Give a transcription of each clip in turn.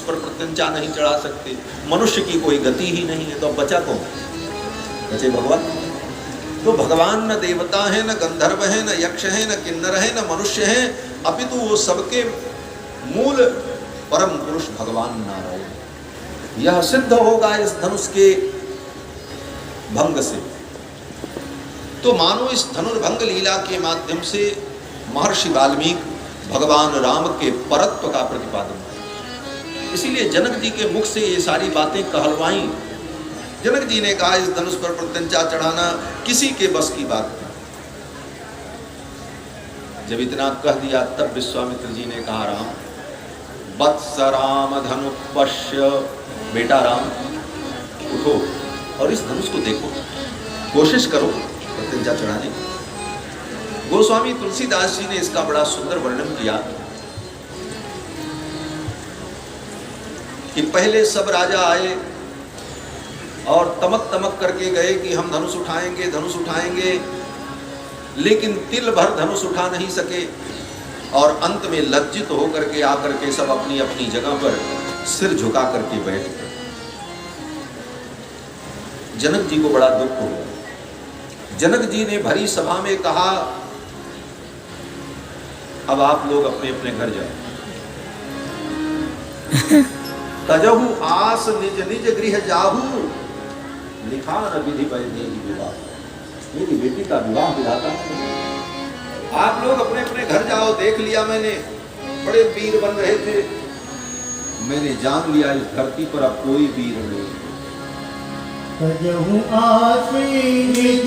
पर प्रत्यंचा नहीं चढ़ा सकते, मनुष्य की कोई गति ही नहीं है, तो अब बचा कौन? बचे भगवान। तो भगवान न देवता है, न गंधर्व है, न यक्ष है, न किन्नर है, न मनुष्य है, अपितु वो सबके मूल परम पुरुष भगवान नारायण। यह सिद्ध होगा इस धनुष के भंग से। तो मानो इस धनुर्भंग लीला के माध्यम से महर्षि वाल्मीकि भगवान राम के परत्व का प्रतिपादन है। इसीलिए जनक जी के मुख से ये सारी बातें कहलवाई। जनक जी ने कहा इस धनुष पर प्रत्यंचा चढ़ाना किसी के बस की बात नहीं। जब इतना कह दिया तब विश्वामित्र जी ने कहा राम, वत्स राम धनु पश्य, बेटा राम उठो और इस धनुष को देखो, कोशिश करो प्रत्यंचा चढ़ाने की। गोस्वामी तुलसीदास जी ने इसका बड़ा सुंदर वर्णन किया कि पहले सब राजा आए और तमक तमक करके गए कि हम धनुष उठाएंगे, धनुष उठाएंगे, लेकिन तिल भर धनुष उठा नहीं सके और अंत में लज्जित होकर के आकर के सब अपनी अपनी जगह पर सिर झुका करके बैठ गए। जनक जी को बड़ा दुख हुआ। जनक जी ने भरी सभा में कहा अब आप लोग अपने अपने घर जाओ। तजहु आस निज निज गृह जाहू, लिखा न विधि वैदेही विवाह। मेरी बेटी का विवाह विधाता है। आप लोग अपने अपने घर जाओ। देख लिया मैंने, बड़े वीर बन रहे थे, मैंने जान लिया इस धरती पर अब कोई वीर नहीं। तजहु आस निज निज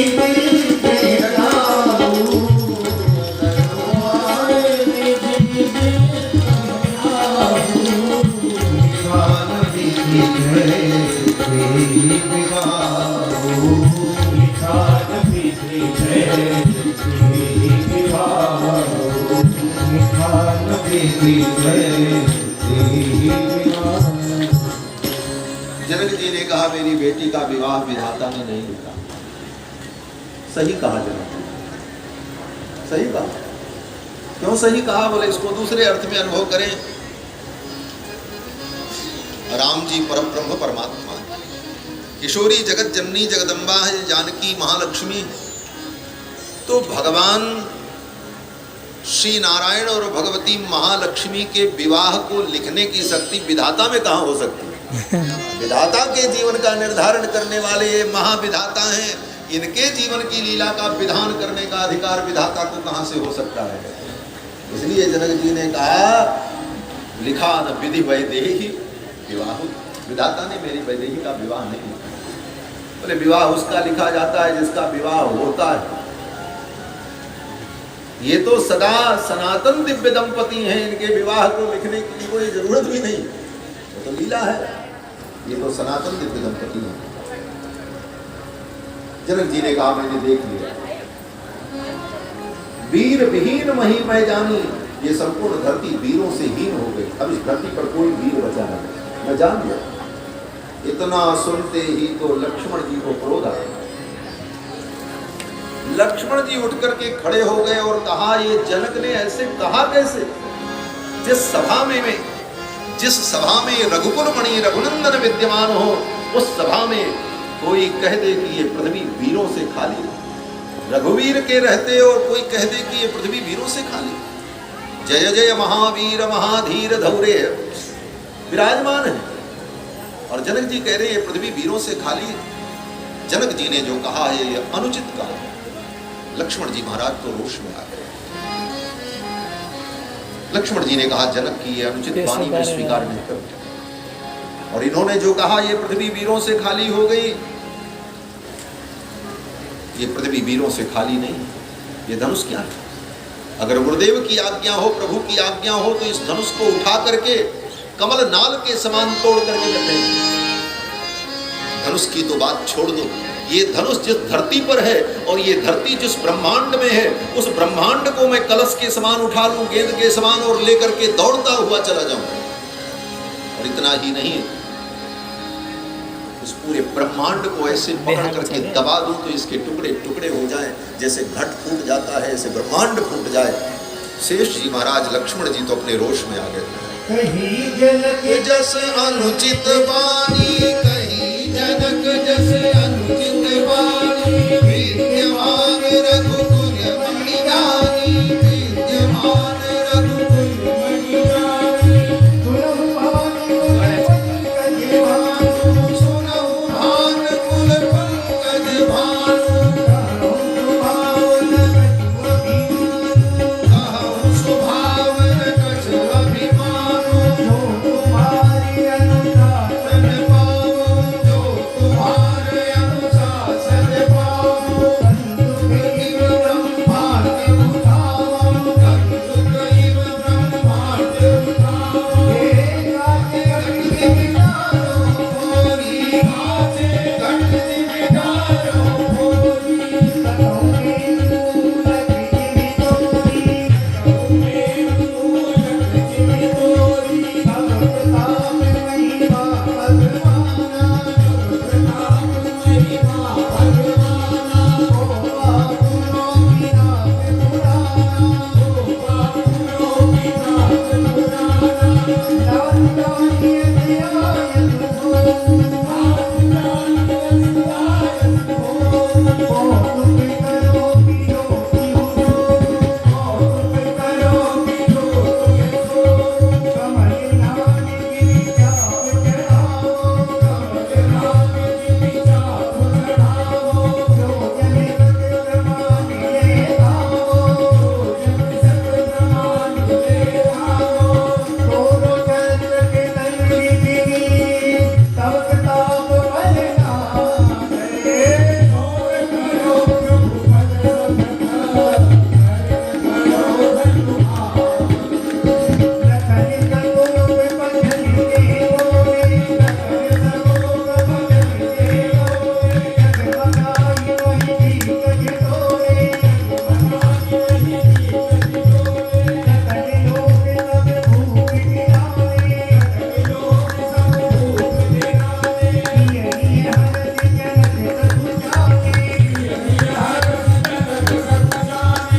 गृह जाहू, जनक जी ने कहा मेरी बेटी का विवाह विधाता ने नहीं लिखा। सही कहा जनक जी, सही कहा। क्यों सही कहा बोले, इसको दूसरे अर्थ में अनुभव करें। राम जी परम ब्रह्म परमात्मा, किशोरी जगत जननी जगदम्बा है, जानकी महालक्ष्मी। तो भगवान श्री नारायण और भगवती महालक्ष्मी के विवाह को लिखने की शक्ति विधाता में कहाँ हो सकती है? विधाता के जीवन का निर्धारण करने वाले ये महाविधाता हैं, इनके जीवन की लीला का विधान करने का अधिकार विधाता को कहाँ से हो सकता है? इसलिए जनक जी ने कहा लिखा न विधि वैदेही विवाह। विधाता ने मेरी वैदेही का विवाह नहीं लिखा। बोले विवाह उसका लिखा जाता है जिसका विवाह होता है। ये तो सदा सनातन दिव्य दंपति हैं, इनके विवाह को लिखने की कोई जरूरत भी नहीं, वो तो लीला है। ये तो सनातन दिव्य दंपति हैं। जनक जी ने कहा मैंने देख लिया, वीर विहीन मही मैं जानी, ये संपूर्ण धरती वीरों से हीन हो गई। अब इस धरती पर कोई वीर बचा नहीं, मैं जान लिया। इतना सुनते ही तो लक्ष्मण जी को क्रोध आया। लक्ष्मण जी उठ करके खड़े हो गए और कहा ये जनक ने ऐसे कहा कैसे? जिस सभा में रघुकुल मणि रघुनंदन विद्यमान हो, उस सभा में कोई कह दे कि ये पृथ्वी वीरों से खाली है। रघुवीर के रहते और कोई कह दे कि ये पृथ्वी वीरों से खाली। जय जय महावीर महाधीर धौरे विराजमान है और जनक जी कह रहे हैं ये पृथ्वी वीरों से खाली है। जनक जी ने जो कहा है ये अनुचित कहा। लक्ष्मण जी महाराज तो रोष में आ गए। लक्ष्मण जी ने कहा जनक की ये अनुचित वाणी में स्वीकार नहीं करते, और इन्होंने जो कहा ये पृथ्वी वीरों से खाली हो गई, ये पृथ्वी वीरों से खाली नहीं। ये धनुष क्या है? अगर गुरुदेव की आज्ञा हो, प्रभु की आज्ञा हो, तो इस धनुष को उठा करके कमल नाल के समान तोड़ करके रखें। धनुष की तो बात छोड़ दो, ये धनुष जिस धरती पर है और ये धरती जिस ब्रह्मांड में है, उस ब्रह्मांड को मैं कलश के समान उठा लूं, गेंद के समान, और लेकर के दौड़ता हुआ चला जाऊं। और इतना ही नहीं, उस पूरे ब्रह्मांड को ऐसे पकड़ करके दबा दूं तो इसके टुकड़े टुकड़े हो जाएं, जैसे घट फूट जाता है ऐसे ब्रह्मांड फूट जाए। शेष जी महाराज लक्ष्मण जी तो अपने रोष में आ गए। कहीं जनक जस अनुचित वाणी, कहीं जनक जस अनुचित वाणी, विद्यमान रघुकुल मणि जानी, विद्यमान रघुकुल मणि जानी। सुनहु भान कुल पंकज भानु, कहूँ सुभावन कछु अभिमानु, जो तुम्हारी अनुशासन पाओ, जो तुम्हारे अनुशासन पाओ। कंदुक इव ब्रह्मांड उठाओ, कंदुक इव ब्रह्मांड उठाओ। हे गाते गणति बिटारो भोरी, गाते गणति बिटारो भोरी। कतहु में मूलक जिमि तोरी, कतहु में मूलक जिमि तोरी। भगत नाम महिमा भगवाना, भगत नाम महिमा भगवाना। ओ बापुनो विनाश पुराना, ओ बापुनो विनाश पुराना। लाल रानिय दयायन हो, लाल रानिय दयायन हो। बहुत करो पियो पियो, बहुत करो पियो पियो। कमल नाम गिरि जाप चढ़ाओ, कमल नाम गिरि जाप चढ़ाओ। जो जन सत प्रमाण ले आओ, जो जन सत प्रमाण ले आओ। तोरो चरित्र के नयन दिगी, तब ताप बल ना करे। और करो प्रभु पद सखा, करो हनुमान। लखन सगोप बचन के बोले, लखन सगोप बचन के बोले। जगमगाई वही दीपक तोरे, जगमगाई वही दीपक तोरे। सकल लोक सब भूख गिरावे, सकल लोक सब भूख गिरावे। यही हरति जनक सब जाने, यही हरति जनक सब जाने।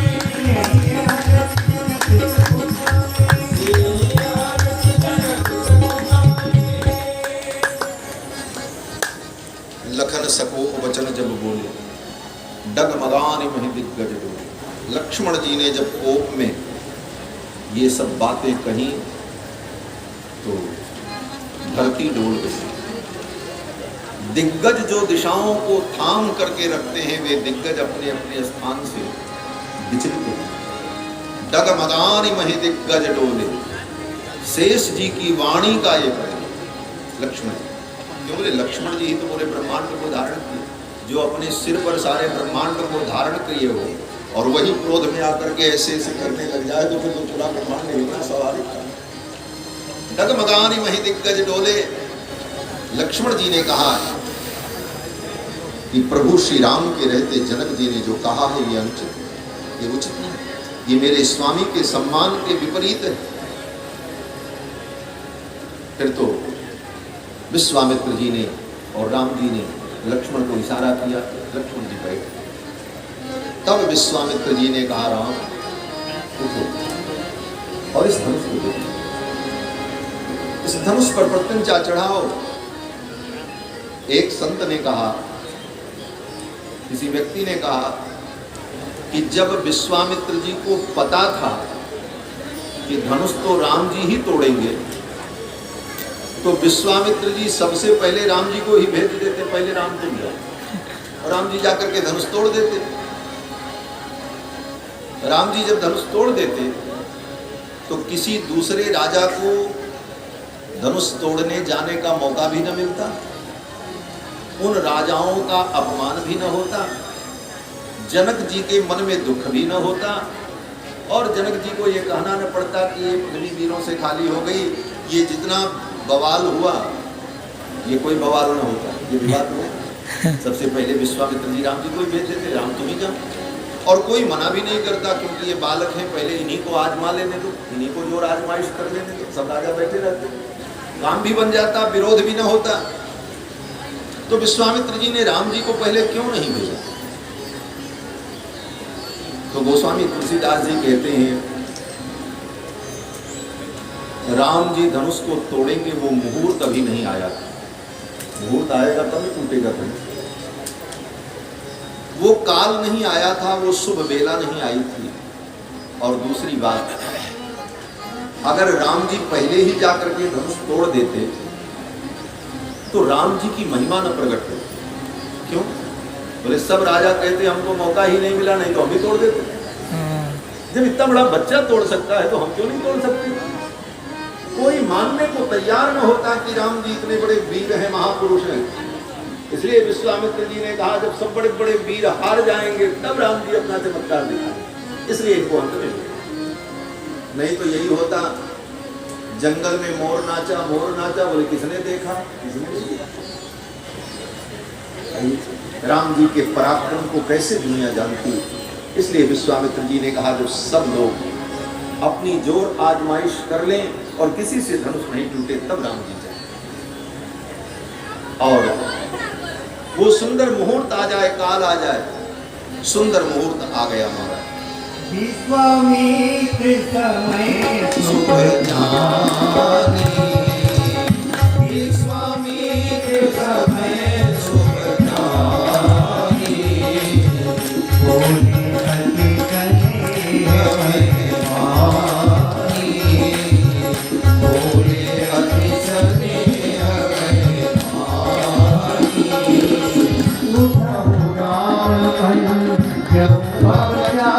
यही हरति जनक सब जाने, यही हरति जनक सब जाने। लखन सकोप वचन जब बोले, डगमगाने महि दिग्गज डोले। लक्ष्मण जी ने जब कोप में ये सब बातें कही तो धरती डोल गई। दिग्गज जो दिशाओं को थाम करके रखते हैं, वे दिग्गज अपने अपने स्थान से विचलित हो। डगमगाने महि दिग्गज डोले, शेष जी की वाणी का ये प्रयोग लक्ष्मण जी। क्यों बोले? लक्ष्मण जी ही तो पूरे ब्रह्मांड को धारण किए, जो अपने सिर पर सारे ब्रह्मांड को धारण किए हो, और वही क्रोध में आकर के ऐसे ऐसे करने लग जाए तो फिर तो पूरा ब्रह्मांड हिलना स्वाभाविक था। डगमगाने महि दिग्गज डोले। लक्ष्मण जी ने कहा कि प्रभु श्री राम के रहते जनक जी ने जो कहा है ये अनुचित, ये उचित नहीं, ये मेरे स्वामी के सम्मान के विपरीत है। फिर तो विश्वामित्र जी ने और राम जी ने लक्ष्मण को इशारा किया, लक्ष्मण जी बैठ। तब विश्वामित्र जी ने कहा, राम उठो और इस धनुष को देखो, इस धनुष पर प्रत्यंचा चढ़ाओ। एक संत ने कहा, किसी व्यक्ति ने कहा कि जब विश्वामित्र जी को पता था कि धनुष तो राम जी ही तोड़ेंगे, तो विश्वामित्र जी सबसे पहले राम जी को ही भेज देते, पहले राम तुम जाओ, और राम जी जाकर के धनुष तोड़ देते। राम जी जब धनुष तोड़ देते तो किसी दूसरे राजा को धनुष तोड़ने जाने का मौका भी न मिलता, उन राजाओं का अपमान भी न होता, जनक जी के मन में दुख भी न होता, और जनक जी को ये कहना न पड़ता कि ये पृथ्वी वीरों से खाली हो गई, ये जितना बवाल हुआ ये कोई बवाल न होता, ये विवाद हुआ। सबसे पहले विश्वामित्र जी राम जी को ही भेज देते, राम तुम ही जाओ, और कोई मना भी नहीं करता, क्योंकि ये बालक हैं, पहले इन्हीं को आजमा लेने दो, इन्हीं को जो आजमाइश कर लेने दो, सब राजा बैठे रहते, काम भी बन जाता, विरोध भी न होता। तो विश्वामित्र जी ने राम जी को पहले क्यों नहीं भेजा? तो गोस्वामी तुलसीदास जी कहते हैं, राम जी धनुष को तोड़ेंगे वो मुहूर्त अभी नहीं आया था। मुहूर्त आएगा तब टूटेगा धनुष। वो काल नहीं आया था, वो शुभ बेला नहीं आई थी। और दूसरी बात, अगर राम जी पहले ही जाकर के धनुष तोड़ देते तो राम जी की महिमा न प्रकट होती। क्यों? बोले सब राजा कहते हमको मौका ही नहीं मिला, नहीं तो हम भी तोड़ देते। जब इतना बड़ा बच्चा तोड़ सकता है तो हम क्यों नहीं तोड़ सकते? कोई मानने को तैयार न होता कि राम जी इतने बड़े वीर हैं, महापुरुष हैं। इसलिए विश्वामित्र जी ने कहा जब सब बड़े बड़े वीर हार जाएंगे तब राम जी अपना चमत्कार दिखाएंगे। इसलिए इनको अंत में मिला। नहीं तो यही होता, जंगल में मोर नाचा बोले किसने देखा? किसने नहीं देखा। राम जी के पराक्रम को कैसे दुनिया जानती? इसलिए विश्वामित्र जी ने कहा जो सब लोग अपनी जोर आजमाइश कर लें और किसी से धनुष नहीं टूटे तब राम जी जाए। और वो सुंदर मुहूर्त आ जाए, काल आ जाए। सुंदर मुहूर्त आ गया महाराज। विश्वामित्र समय शुभ जानी, विश्वामित्र समय शुभ जानी, बोले अति कले हमें मानी, बोले अति कले हमें मानी, उठो राम जब बचा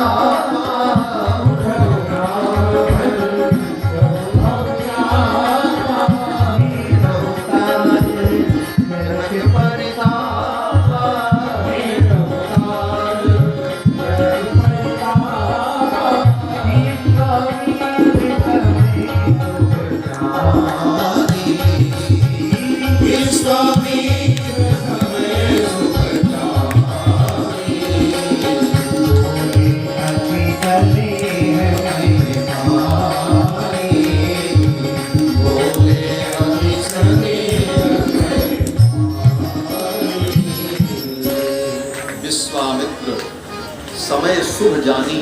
समय शुभ जानी।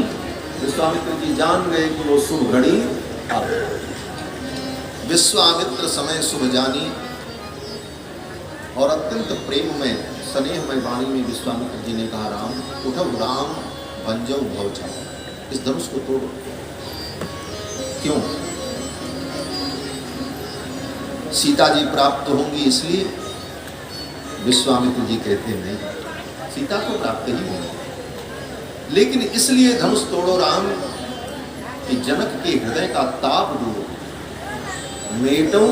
विश्वामित्र जी जान गए कि वो शुभ घड़ी आ गई। विश्वामित्र समय शुभ जानी। और अत्यंत प्रेम में स्नेहमय वाणी में विश्वामित्र जी ने कहा राम उठो राम भंजो भव छाओ, इस धनुष को तोड़ो। क्यों? सीता जी प्राप्त होंगी इसलिए? विश्वामित्र जी कहते नहीं, सीता को प्राप्त ही होंगी, लेकिन इसलिए धनुष तोड़ो राम कि जनक के हृदय का ताप दूर, मेटो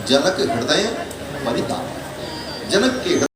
जनक हृदय परिताप। जनक के